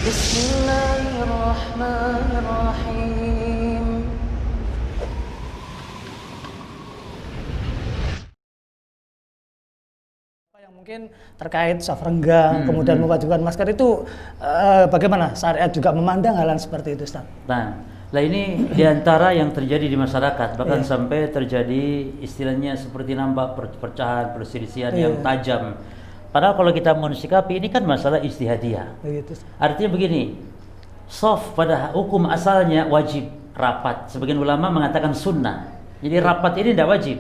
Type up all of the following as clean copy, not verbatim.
Bismillahirrahmanirrahim. Yang mungkin terkait soft renggang, kemudian mewajibkan masker itu bagaimana syariat juga memandang hal seperti itu, Ustaz? Nah, ini diantara yang terjadi di masyarakat, bahkan sampai terjadi istilahnya seperti nampak perpecahan, perselisihan yang tajam. Padahal kalau kita mensikapi ini kan masalah ijtihadiyah. Artinya begini, soft pada hukum asalnya wajib rapat. Sebagian ulama mengatakan sunnah. Jadi rapat ini tidak wajib.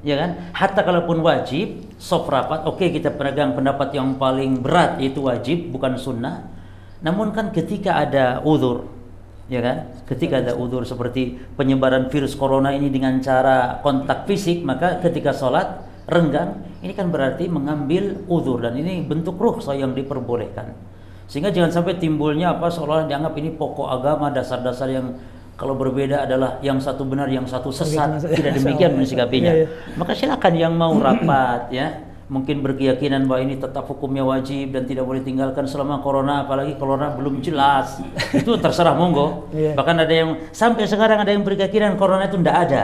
Ya kan? Hatta kalaupun wajib, soft rapat, oke, kita pegang pendapat yang paling berat yaitu wajib, bukan sunnah. Namun kan ketika ada uzur, ya kan? Ketika ada uzur seperti penyebaran virus corona ini dengan cara kontak fisik, maka ketika sholat renggang, ini kan berarti mengambil uzur, dan ini bentuk rukhsah yang diperbolehkan. Sehingga jangan sampai timbulnya apa seolah dianggap ini pokok agama, dasar-dasar yang kalau berbeda adalah yang satu benar, yang satu sesat. Tidak demikian mensikapinya. Maka silakan yang mau rapat, ya, mungkin berkeyakinan bahwa ini tetap hukumnya wajib dan tidak boleh tinggalkan selama corona, apalagi corona belum jelas, itu terserah, monggo. Bahkan ada yang sampai sekarang ada yang berkeyakinan corona itu tidak ada.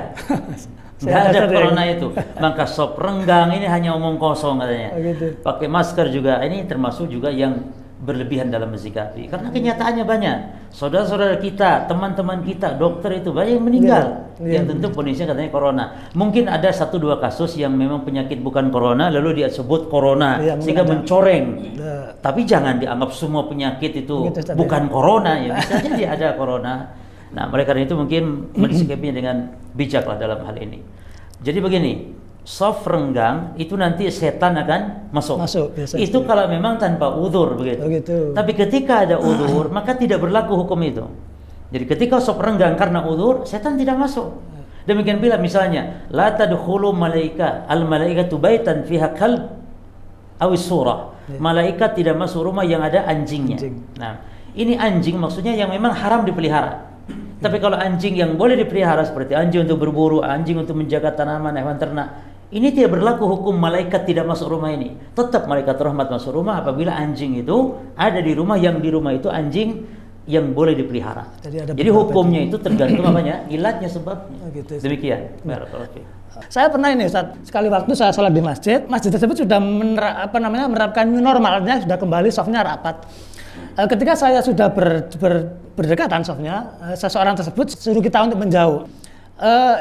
Tidak ada corona itu. Maka sop renggang ini hanya omong kosong katanya. Pakai masker juga, ini termasuk juga yang berlebihan dalam mensikapi. Karena kenyataannya banyak. Saudara-saudara kita, teman-teman kita, dokter itu banyak yang meninggal. Yang tentu kondisinya katanya corona. Mungkin ada 1-2 kasus yang memang penyakit bukan corona, lalu dia sebut corona, sehingga mencoreng. Tapi jangan dianggap semua penyakit itu bukan corona. Ya bisa jadi ada corona. Nah, oleh karena itu mungkin mensikapinya dengan bijaklah dalam hal ini. Jadi begini, soft renggang itu nanti setan akan masuk itu kalau memang tanpa udzur begitu. Tapi ketika ada udzur, maka tidak berlaku hukum itu. Jadi ketika soft renggang karena udzur, setan tidak masuk. Demikian pula misalnya, la tadkhulu malaika al malaikatu baitan fiha kalb aw surah. Malaikat tidak masuk rumah yang ada anjingnya. Nah, ini anjing maksudnya yang memang haram dipelihara. Tapi kalau anjing yang boleh dipelihara seperti anjing untuk berburu, anjing untuk menjaga tanaman, hewan ternak, ini tidak berlaku hukum malaikat tidak masuk rumah ini. Tetap malaikat rahmat masuk rumah apabila anjing itu ada di rumah yang di rumah itu anjing yang boleh dipelihara. Jadi hukumnya itu tergantung apanya? Ilatnya, sebabnya. Demikian. Saya pernah ini, Ustaz, sekali waktu saya sholat di masjid tersebut sudah menerapkan new normalnya, sudah kembali softnya rapat. Ketika saya sudah berdekatan softnya, seseorang tersebut suruh kita untuk menjauh.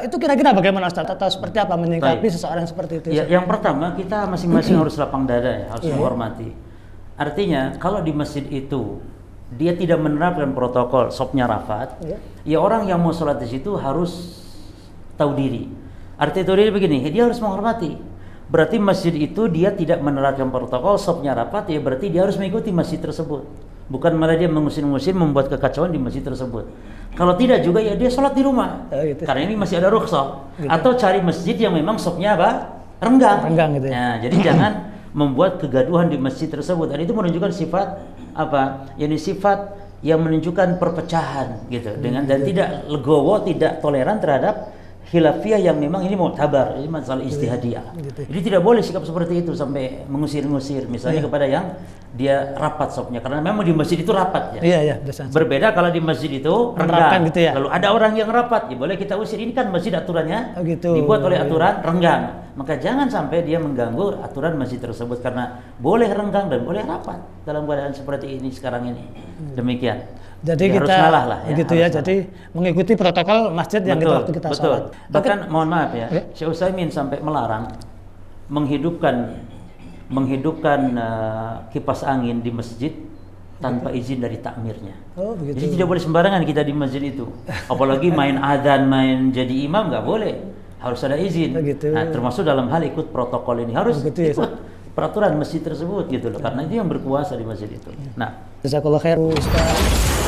Itu kira-kira bagaimana, Ustaz? Atau seperti apa menyikapi seseorang seperti itu? Ya, yang pertama kita masing-masing harus lapang dada, ya, harus menghormati. Artinya kalau di masjid itu dia tidak menerapkan protokol softnya rapat, ya orang yang mau sholat di situ harus tahu diri. Arti tahu diri begini, dia harus menghormati. Berarti masjid itu dia tidak menerapkan protokol softnya rapat, ya berarti dia harus mengikuti masjid tersebut. Bukan malah dia mengusir-ngusir, membuat kekacauan di masjid tersebut. Kalau tidak juga ya dia sholat di rumah. Karena ini masih ada rukhsah. Atau cari masjid yang memang sopnya apa? Renggang gitu ya. Nah, jadi jangan membuat kegaduhan di masjid tersebut. Dan itu menunjukkan sifat apa? Yani sifat yang menunjukkan perpecahan gitu. Dan tidak legowo, tidak toleran terhadap khilafiyah yang memang ini mu'tabar, ini masalah ijtihadiyah. Jadi tidak boleh sikap seperti itu sampai mengusir-ngusir misalnya kepada yang dia rapat sopnya, karena memang di masjid itu rapat ya. Berbeda kalau di masjid itu renggang. Gitu ya? Lalu ada orang yang rapat, ya boleh kita usir. Ini kan masjid aturannya dibuat oleh aturan renggang. Maka jangan sampai dia mengganggu aturan masjid tersebut, karena boleh renggang dan boleh rapat dalam keadaan seperti ini sekarang ini. Demikian. Jadi kita harus ngalah lah ya, gitu ya. Jadi mengikuti protokol masjid yang waktu kita sholat. Bahkan mohon maaf ya, Syekh Utsaimin sampai melarang menghidupkan kipas angin di masjid tanpa izin dari takmirnya. Jadi tidak boleh sembarangan kita di masjid itu. Apalagi main adzan, main jadi imam, nggak boleh. Harus ada izin. Nah, termasuk dalam hal ikut protokol ini harus ikut peraturan masjid tersebut gitu loh. Karena itu yang berkuasa di masjid itu. Nah, jazakallahu khair, Ustaz.